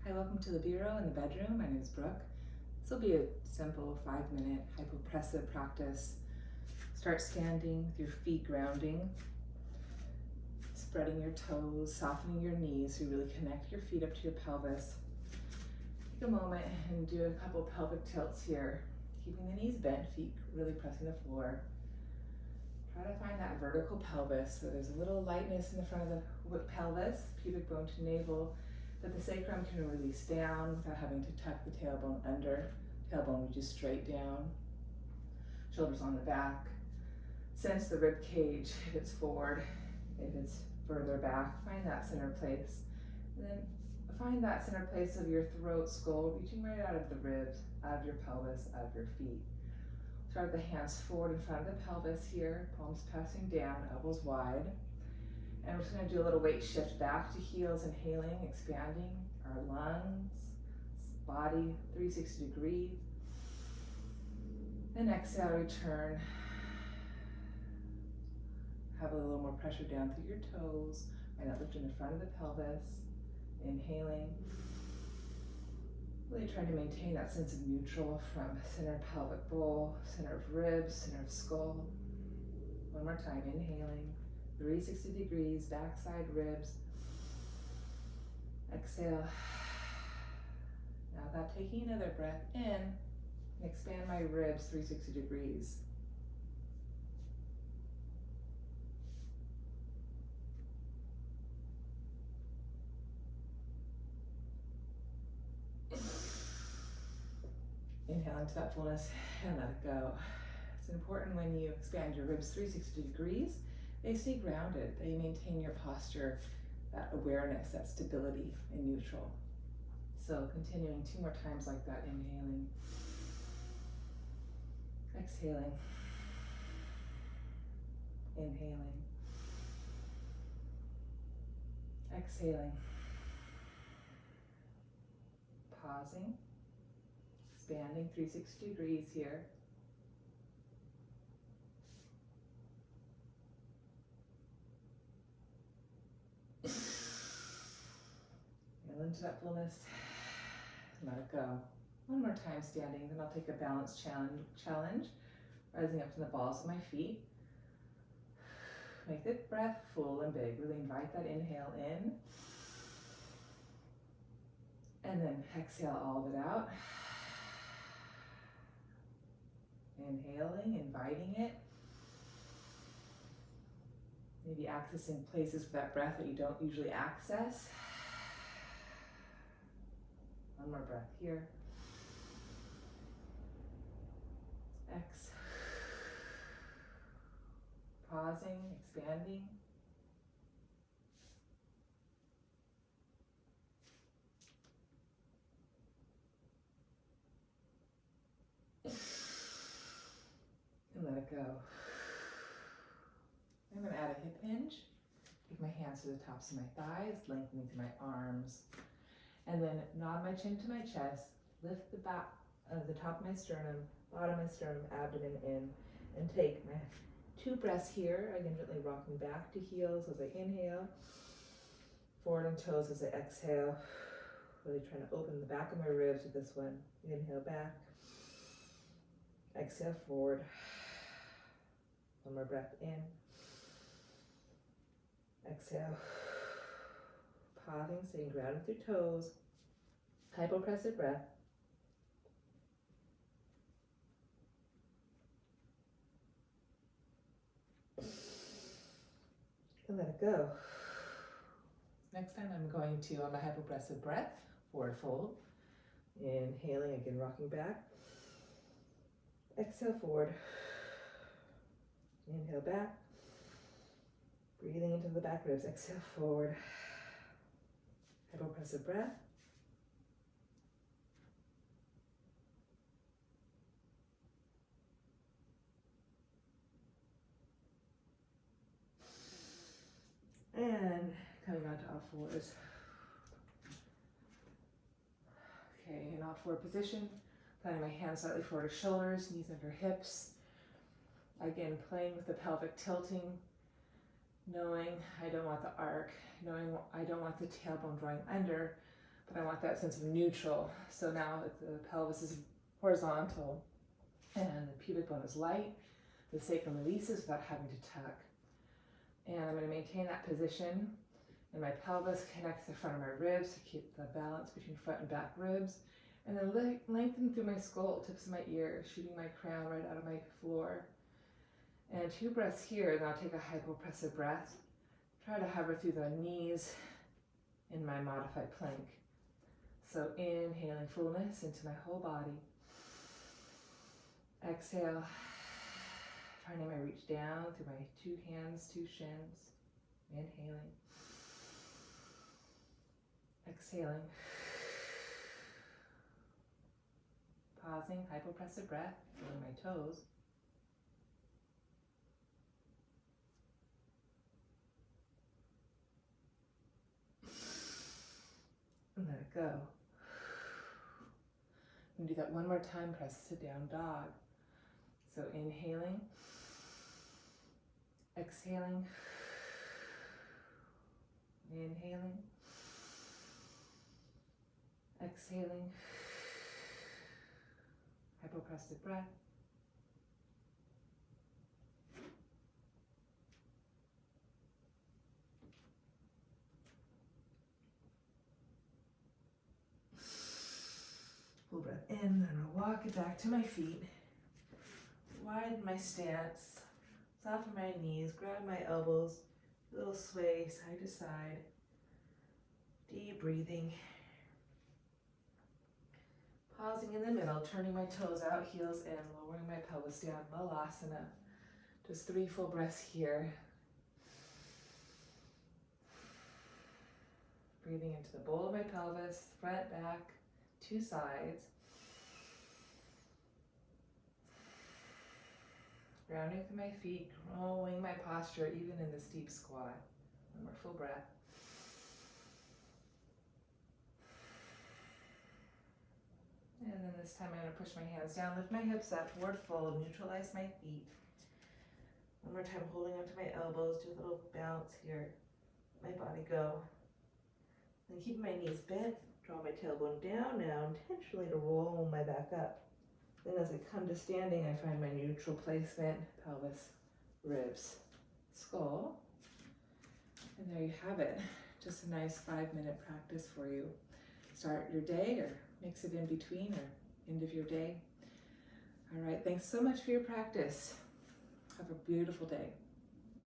Hi, welcome to the bureau in the bedroom. My name is Brooke. This will be a simple 5-minute hypopressive practice. Start standing with your feet grounding, spreading your toes, softening your knees so you really connect your feet up to your pelvis. Take a moment and do a couple pelvic tilts here, keeping the knees bent, feet really pressing the floor. Try to find that vertical pelvis so there's a little lightness in the front of the pelvis, pubic bone to navel, that the sacrum can release down without having to tuck the tailbone under. Tailbone reaches straight down, shoulders on the back. Sense the rib cage if it's forward, if it's further back. Find that center place. And then find that center place of your throat, skull, reaching right out of the ribs, out of your pelvis, out of your feet. Start the hands forward in front of the pelvis here, palms passing down, elbows wide. And we're just going to do a little weight shift back to heels, inhaling, expanding our lungs, body 360 degree. Then exhale, return. Have a little more pressure down through your toes. Find that lift in the front of the pelvis. Inhaling. Really trying to maintain that sense of neutral from center pelvic bowl, center of ribs, center of skull. One more time, inhaling. 360 degrees, backside ribs. Exhale. Now without taking another breath in, and expand my ribs 360 degrees. Inhale into that fullness and let it go. It's important when you expand your ribs 360 degrees, they stay grounded, they maintain your posture, that awareness, that stability and neutral. So continuing 2 more times like that, inhaling, exhaling, inhaling, exhaling, pausing, expanding 360 degrees here. And into that fullness, let it go. One more time standing, then I'll take a balance challenge, rising up to the balls of my feet. Make the breath full and big. Really invite that inhale in. And then exhale all of it out. Inhaling, inviting it. Maybe accessing places with that breath that you don't usually access. One more breath here. X. Pausing, expanding. And let it go. I'm going to add a hip hinge. Take my hands to the tops of my thighs, lengthening through my arms. And then nod my chin to my chest, lift the back of the top of my sternum, bottom of my sternum, abdomen in, and take my 2 breaths here. Again, gently rocking back to heels as I inhale, forward and toes as I exhale. Really trying to open the back of my ribs with this one. Inhale back, exhale forward. One more breath in, exhale. Pausing, staying grounded through toes. Hypopressive breath. And let it go. Next time I'm going to, on my hypopressive breath, forward fold. Inhaling, again rocking back. Exhale forward. Inhale back. Breathing into the back ribs. Exhale forward. Hypopressive breath. And coming on to all fours. Okay, in all four position, planting my hands slightly forward to shoulders, knees under hips. Again, playing with the pelvic tilting, knowing I don't want the arc, knowing I don't want the tailbone drawing under, but I want that sense of neutral. So now the pelvis is horizontal and the pubic bone is light. The sacrum releases without having to tuck. And I'm going to maintain that position. And my pelvis connects the front of my ribs to keep the balance between front and back ribs. And then lengthen through my skull, tips of my ears, shooting my crown right out of my floor. And 2 breaths here, and I'll take a hypopressive breath. Try to hover through the knees in my modified plank. So inhaling fullness into my whole body. Exhale, finding my reach down through my 2 hands, 2 shins. Inhaling. Exhaling. Pausing, hypopressive breath, feeling my toes. And let it go. And do that one more time, press sit down dog. So inhaling, exhaling, inhaling, exhaling, hypopressive breath. Full breath in, then I'll walk it back to my feet. Widen my stance, soften my knees, grab my elbows, a little sway side to side. Deep breathing. Pausing in the middle, turning my toes out, heels in, lowering my pelvis down, Malasana. Just 3 full breaths here. Breathing into the bowl of my pelvis, front, back, 2 sides. Grounding through my feet, growing my posture even in the steep squat. 1 more full breath. And then this time I'm going to push my hands down, lift my hips up, forward fold, neutralize my feet. 1 more time, holding onto my elbows, do a little bounce here. Let my body go. And keep my knees bent, draw my tailbone down now, intentionally to roll my back up. Then as I come to standing, I find my neutral placement, pelvis, ribs, skull. And there you have it. Just a nice 5-minute practice for you. Start your day or mix it in between or end of your day. All right, thanks so much for your practice. Have a beautiful day.